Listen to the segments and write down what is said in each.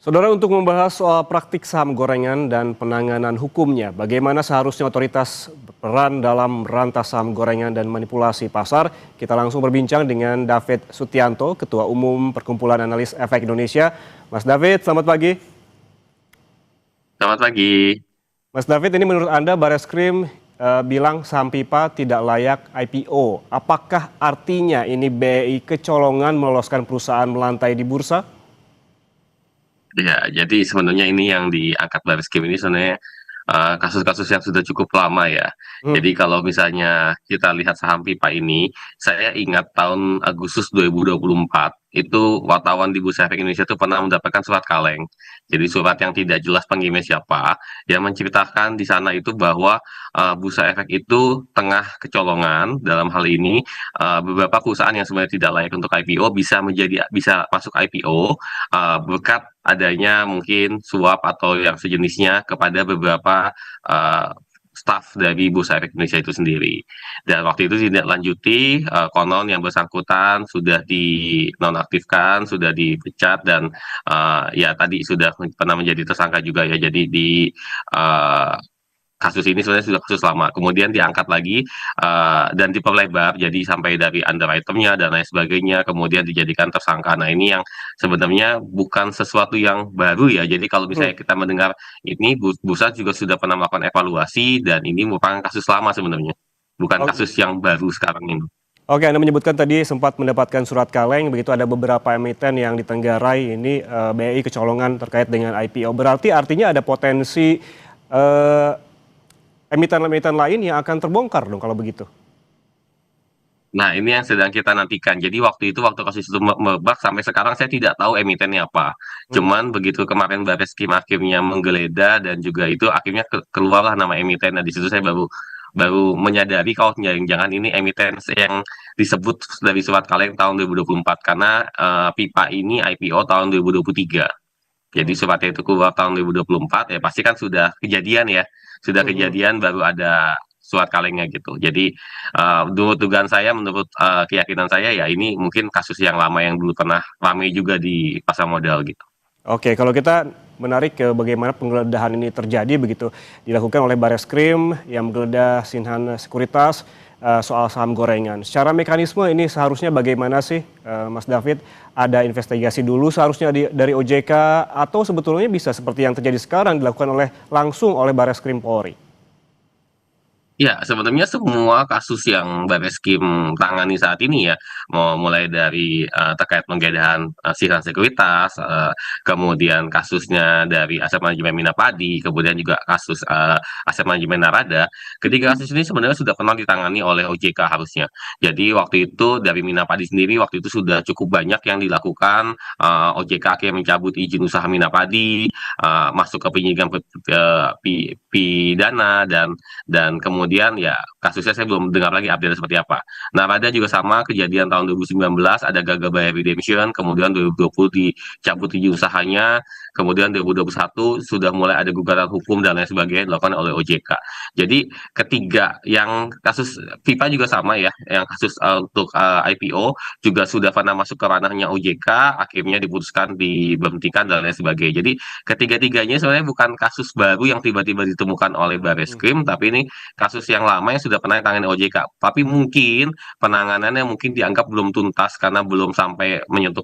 Saudara, untuk membahas soal praktik saham gorengan dan penanganan hukumnya, bagaimana seharusnya otoritas berperan dalam merantas saham gorengan dan manipulasi pasar, kita langsung berbincang dengan David Sutianto, Ketua Umum Perkumpulan Analis Efek Indonesia. Mas David, selamat pagi. Selamat pagi. Mas David, ini menurut Anda Bareskrim bilang saham pipa tidak layak IPO. Apakah artinya ini BEI kecolongan meloloskan perusahaan melantai di bursa? Ya, jadi sebenarnya ini yang diangkat Barreskrim ini sebenarnya kasus-kasus yang sudah cukup lama ya. Hmm. Jadi kalau misalnya kita lihat saham pipa ini, saya ingat tahun Agustus 2024 itu wartawan di Bursa Efek Indonesia itu pernah mendapatkan surat kaleng. Jadi surat yang tidak jelas pengirimnya siapa, yang menceritakan di sana itu bahwa Bursa Efek itu tengah kecolongan dalam hal ini beberapa perusahaan yang sebenarnya tidak layak untuk IPO bisa masuk IPO berkat adanya mungkin suap atau yang sejenisnya kepada beberapa uh, staf dari Bursa Efek Indonesia itu sendiri. Dan waktu itu tidak lanjuti, konon yang bersangkutan sudah dinonaktifkan, sudah dipecat, dan ya tadi sudah pernah menjadi tersangka juga ya. Jadi di uh, kasus ini sebenarnya sudah kasus lama, kemudian diangkat lagi dan diperlebar, jadi sampai dari underwriternya dan lain sebagainya, kemudian dijadikan tersangka. Nah ini yang sebenarnya bukan sesuatu yang baru ya, jadi kalau Hmm. misalnya kita mendengar ini, Bursa juga sudah pernah melakukan evaluasi, dan ini merupakan kasus lama sebenarnya, bukan Oh, kasus yang baru sekarang ini. Oke, Anda menyebutkan tadi sempat mendapatkan surat kaleng, begitu ada beberapa emiten yang ditenggarai ini BEI kecolongan terkait dengan IPO. Berarti artinya ada potensi eh, emiten-emiten lain yang akan terbongkar dong kalau begitu. Nah, ini yang sedang kita nantikan. Jadi waktu kasus itu merebak, sampai sekarang saya tidak tahu emitennya apa. Hmm. Cuman begitu kemarin Barreskrim akhirnya menggeledah dan juga itu akhirnya keluarlah nama emiten. Nah, di situ saya baru baru menyadari kalau jangan-jangan ini emiten yang disebut dari surat kaleng tahun 2024, karena pipa ini IPO tahun 2023. Jadi Hmm. suratnya itu keluar tahun 2024, ya pasti kan sudah kejadian ya. Sudah Hmm. Hmm. kejadian baru ada surat kalengnya gitu. Jadi menurut dugaan saya, menurut keyakinan saya ya, ini mungkin kasus yang lama yang dulu pernah ramai juga di pasar modal gitu. Oke, kalau kita menarik ke bagaimana penggeledahan ini terjadi begitu dilakukan oleh Bareskrim yang menggeledah Sinhan Sekuritas soal saham gorengan. Secara mekanisme ini seharusnya bagaimana sih, Mas David? Ada investigasi dulu seharusnya dari OJK atau sebetulnya bisa seperti yang terjadi sekarang dilakukan langsung oleh Bareskrim Polri? Ya, sebenarnya semua kasus yang Barreskrim tangani saat ini ya, mau mulai dari terkait penggeledahan Sihran Sekuritas, kemudian kasusnya dari aset manajemen Minapadi, kemudian juga kasus aset manajemen Narada. Ketiga kasus ini sebenarnya sudah pernah ditangani oleh OJK harusnya. Jadi waktu itu dari Minapadi sendiri waktu itu sudah cukup banyak yang dilakukan. OJK akhirnya mencabut izin usaha Minapadi, masuk ke penyidikan pidana, dan kemudian ya kasusnya saya belum dengar lagi update seperti apa. Nah, Rada juga sama kejadian tahun 2019, ada gagal bayar redemption, kemudian 2020 dicabut izin usahanya, kemudian 2021 sudah mulai ada gugatan hukum dan lain sebagainya dilakukan oleh OJK. Jadi ketiga yang kasus FIFA juga sama ya, yang kasus untuk IPO juga sudah pernah masuk ke ranahnya OJK, akhirnya diputuskan diberhentikan dan lain sebagainya. Jadi ketiga-tiganya sebenarnya bukan kasus baru yang tiba-tiba ditemukan oleh Barreskrim, tapi ini kasus yang lama yang sudah pernah ditangani OJK. Tapi mungkin penanganannya mungkin dianggap belum tuntas karena belum sampai menyentuh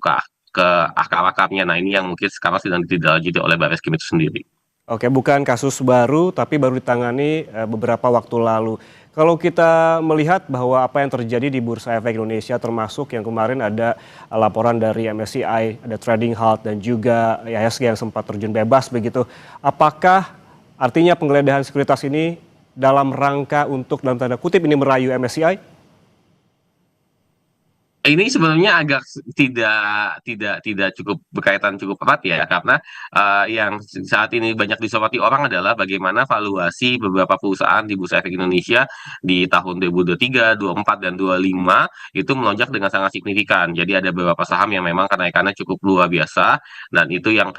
ke akar-akarnya. Nah, ini yang mungkin sekarang sedang ditindaklanjuti oleh Barreskrim itu sendiri. Oke, bukan kasus baru, tapi baru ditangani beberapa waktu lalu. Kalau kita melihat bahwa apa yang terjadi di Bursa Efek Indonesia, termasuk yang kemarin ada laporan dari MSCI, ada trading halt dan juga IHSG yang sempat terjun bebas begitu. Apakah artinya penggeledahan sekuritas ini dalam rangka untuk dalam tanda kutip ini merayu MSCI? Ini sebenarnya agak tidak cukup berkaitan cukup erat ya, karena yang saat ini banyak disoroti orang adalah bagaimana valuasi beberapa perusahaan di Bursa Efek Indonesia di tahun 2023, 24, dan 25 itu melonjak dengan sangat signifikan. Jadi ada beberapa saham yang memang kenaikannya cukup luar biasa, dan itu yang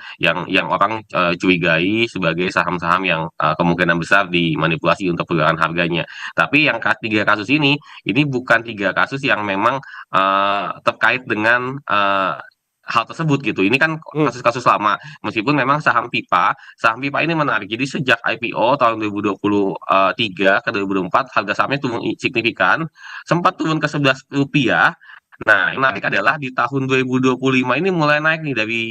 orang curigai sebagai saham-saham yang kemungkinan besar dimanipulasi untuk pergerakan harganya. Tapi yang tiga kasus ini bukan tiga kasus yang memang terkait dengan hal tersebut gitu. Ini kan Hmm. kasus-kasus lama. Meskipun memang saham Pipa ini menarik. Jadi sejak IPO tahun 2023 ke 2024 harga sahamnya turun signifikan, sempat turun ke Rp11. Nah, yang menarik adalah di tahun 2025 ini mulai naik nih dari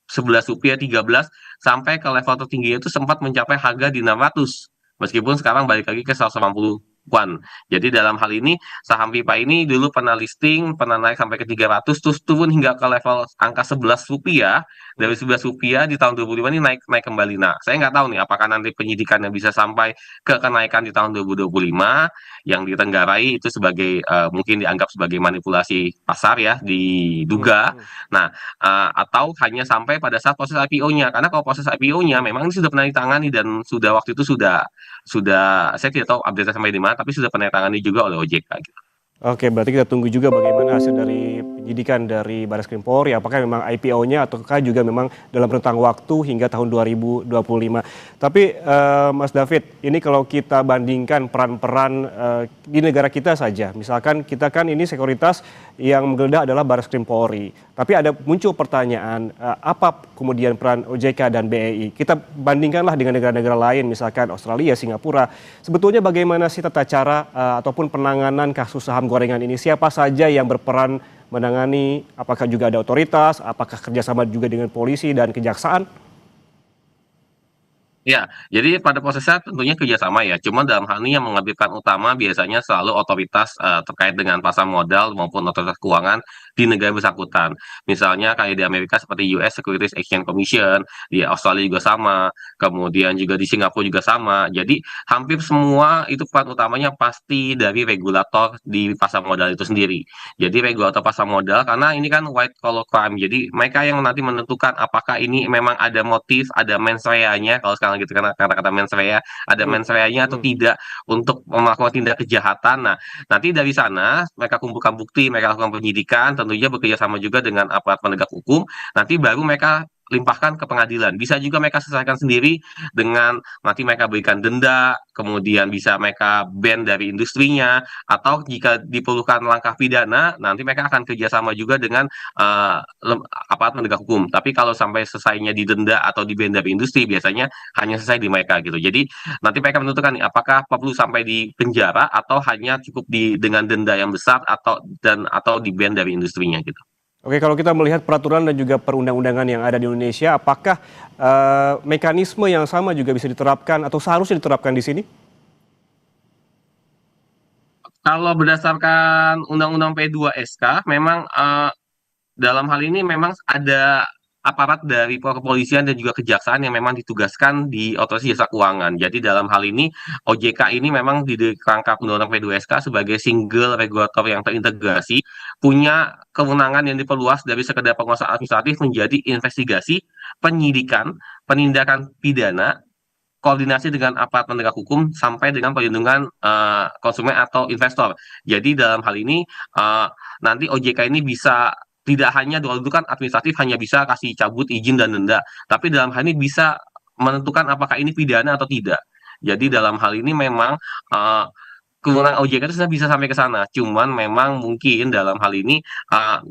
Rp11, 13 sampai ke level tertinggi itu sempat mencapai harga di 600. Meskipun sekarang balik lagi ke 180-an. Jadi dalam hal ini saham Pipa ini dulu pernah listing, pernah naik sampai ke 300, terus turun hingga ke level angka Rp11. Dari Rp11 di tahun 2005 ini naik naik kembali. Nah, saya nggak tahu nih apakah nanti penyidikannya bisa sampai ke kenaikan di tahun 2025 yang ditenggarai itu sebagai mungkin dianggap sebagai manipulasi pasar ya, Hmm. diduga. Hmm. Nah, atau hanya sampai pada saat proses IPO-nya. Karena kalau proses IPO-nya memang ini sudah pernah ditangani dan sudah waktu itu sudah saya tidak tahu update sampai di mana, tapi sudah pernah ditangani juga oleh OJK gitu. Oke, berarti kita tunggu juga bagaimana hasil dari penyidikan dari Barreskrim Polri, apakah memang IPO-nya ataukah juga memang dalam rentang waktu hingga tahun 2025. Tapi Mas David, ini kalau kita bandingkan peran-peran di negara kita saja, misalkan kita kan ini sekuritas yang menggeledah adalah Barreskrim Polri. Tapi ada muncul pertanyaan, apa kemudian peran OJK dan BEI? Kita bandingkanlah dengan negara-negara lain, misalkan Australia, Singapura. Sebetulnya bagaimana sih tata cara ataupun penanganan kasus saham gorengan ini? Siapa saja yang berperan menangani? Apakah juga ada otoritas? Apakah kerjasama juga dengan polisi dan kejaksaan? Ya, jadi pada prosesnya tentunya kerjasama ya. Cuma dalam hal ini yang mengambil peran utama biasanya selalu otoritas terkait dengan pasar modal maupun otoritas keuangan di negara bersangkutan. Misalnya kayak di Amerika seperti US Securities Exchange Commission, di Australia juga sama, kemudian juga di Singapura juga sama. Jadi hampir semua itu peran utamanya pasti dari regulator di pasar modal itu sendiri. Jadi regulator pasar modal karena ini kan white collar crime. Jadi mereka yang nanti menentukan apakah ini memang ada motif, ada mens rea-nya kalau sekarang gitu karena kata-kata mens rea, ada Hmm. mens rea-nya atau Hmm. tidak untuk melakukan tindak kejahatan. Nah, nanti dari sana mereka kumpulkan bukti, mereka lakukan penyidikan, tentunya bekerja sama juga dengan aparat penegak hukum. Nanti baru mereka limpahkan ke pengadilan. Bisa juga mereka selesaikan sendiri dengan nanti mereka berikan denda, kemudian bisa mereka ban dari industrinya, atau jika diperlukan langkah pidana, nanti mereka akan kerjasama juga dengan uh, aparat penegak hukum. Tapi kalau sampai selesainya didenda atau di ban dari industri, biasanya hanya selesai di mereka gitu. Jadi nanti mereka menentukan nih, apakah perlu sampai di penjara atau hanya cukup dengan denda yang besar atau di ban dari industrinya gitu. Oke, kalau kita melihat peraturan dan juga perundang-undangan yang ada di Indonesia, apakah mekanisme yang sama juga bisa diterapkan atau seharusnya diterapkan di sini? Kalau berdasarkan Undang-Undang P2SK, memang dalam hal ini memang ada aparat dari kepolisian dan juga kejaksaan yang memang ditugaskan di otoritas jasa keuangan. Jadi dalam hal ini OJK ini memang dirangkap Undang-Undang P2SK sebagai single regulator yang terintegrasi, punya kewenangan yang diperluas dari sekedar penguasaan administratif menjadi investigasi, penyidikan, penindakan pidana, koordinasi dengan aparat penegak hukum sampai dengan perlindungan konsumen atau investor. Jadi dalam hal ini nanti OJK ini bisa tidak hanya dulu kan administratif hanya bisa kasih cabut izin dan denda, tapi dalam hal ini bisa menentukan apakah ini pidana atau tidak. Jadi dalam hal ini memang uh, kewenangan OJK itu bisa sampai ke sana. Cuman memang mungkin dalam hal ini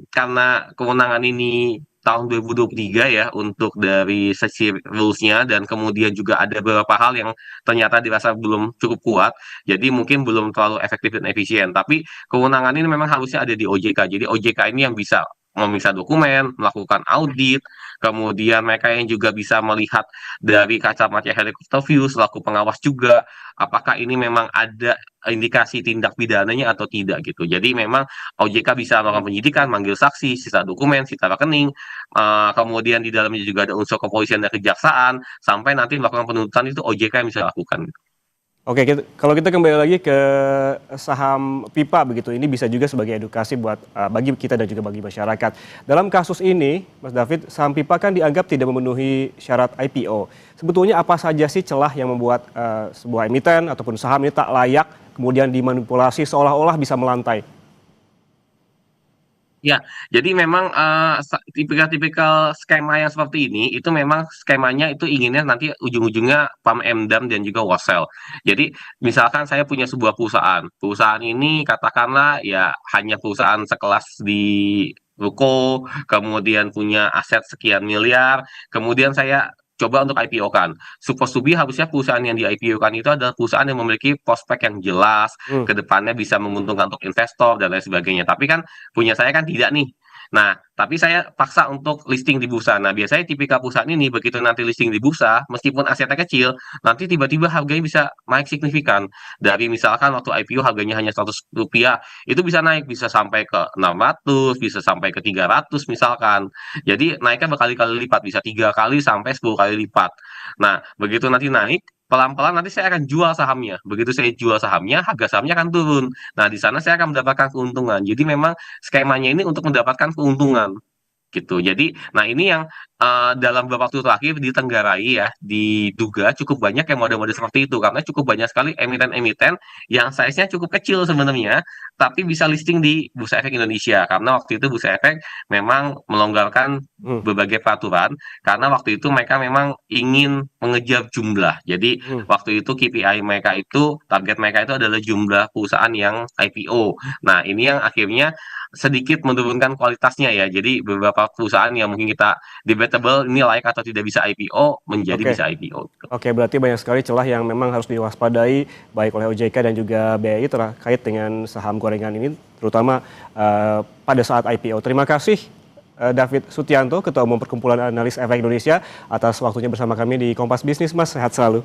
karena kewenangan ini tahun 2023 ya untuk dari sesi rules-nya dan kemudian juga ada beberapa hal yang ternyata dirasa belum cukup kuat. Jadi mungkin belum terlalu efektif dan efisien. Tapi kewenangan ini memang harusnya ada di OJK. Jadi OJK ini yang bisa memeriksa dokumen, melakukan audit, kemudian mereka yang juga bisa melihat dari kacamata helikopter view selaku pengawas juga apakah ini memang ada indikasi tindak pidananya atau tidak gitu. Jadi memang OJK bisa melakukan penyidikan, manggil saksi, sisa dokumen, sisa rekening, kemudian di dalamnya juga ada unsur kepolisian dan kejaksaan, sampai nanti melakukan penuntutan itu OJK yang bisa lakukan. Oke, kalau kita kembali lagi ke saham pipa begitu, ini bisa juga sebagai edukasi buat bagi kita dan juga bagi masyarakat. Dalam kasus ini, Mas David, saham pipa kan dianggap tidak memenuhi syarat IPO. Sebetulnya apa saja sih celah yang membuat sebuah emiten ataupun saham ini tak layak kemudian dimanipulasi seolah-olah bisa melantai? Ya, jadi memang tipikal-tipikal skema yang seperti ini itu memang skemanya itu inginnya nanti ujung-ujungnya pam emdam dan juga wasel. Jadi misalkan saya punya sebuah perusahaan, perusahaan ini katakanlah ya hanya perusahaan sekelas di ruko, kemudian punya aset sekian miliar, kemudian saya coba untuk IPO-kan. Supposed to be harusnya perusahaan yang di IPO-kan itu adalah perusahaan yang memiliki prospek yang jelas, Hmm, ke depannya bisa menguntungkan untuk investor dan lain sebagainya. Tapi kan punya saya kan tidak nih. Nah, tapi saya paksa untuk listing di bursa. Nah, biasanya tipikal perusahaan ini begitu nanti listing di bursa, meskipun asetnya kecil, nanti tiba-tiba harganya bisa naik signifikan. Dari misalkan waktu IPO harganya hanya Rp100, itu bisa naik, bisa sampai ke 600, bisa sampai ke 300 misalkan. Jadi naiknya berkali-kali lipat, bisa 3 kali sampai 10 kali lipat. Nah, begitu nanti naik, pelan-pelan nanti saya akan jual sahamnya. Begitu saya jual sahamnya, harga sahamnya akan turun. Nah, di sana saya akan mendapatkan keuntungan. Jadi memang skemanya ini untuk mendapatkan keuntungan gitu. Jadi, nah ini yang dalam beberapa waktu terakhir ditenggarai ya, diduga cukup banyak yang mode-mode seperti itu karena cukup banyak sekali emiten-emiten yang size-nya cukup kecil sebenarnya, tapi bisa listing di Bursa Efek Indonesia karena waktu itu Bursa Efek memang melonggarkan hmm, berbagai peraturan karena waktu itu mereka memang ingin mengejar jumlah. Jadi hmm. waktu itu KPI mereka itu target mereka itu adalah jumlah perusahaan yang IPO. Nah, ini yang akhirnya sedikit menurunkan kualitasnya ya. Jadi beberapa perusahaan yang mungkin kita debatable ini layak atau tidak bisa IPO menjadi Oke. bisa IPO. Oke, berarti banyak sekali celah yang memang harus diwaspadai baik oleh OJK dan juga BRI terkait dengan saham gorengan ini, terutama pada saat IPO. Terima kasih David Sutianto, Ketua Umum Perkumpulan Analis Efek Indonesia, atas waktunya bersama kami di Kompas Bisnis, Mas. Sehat selalu.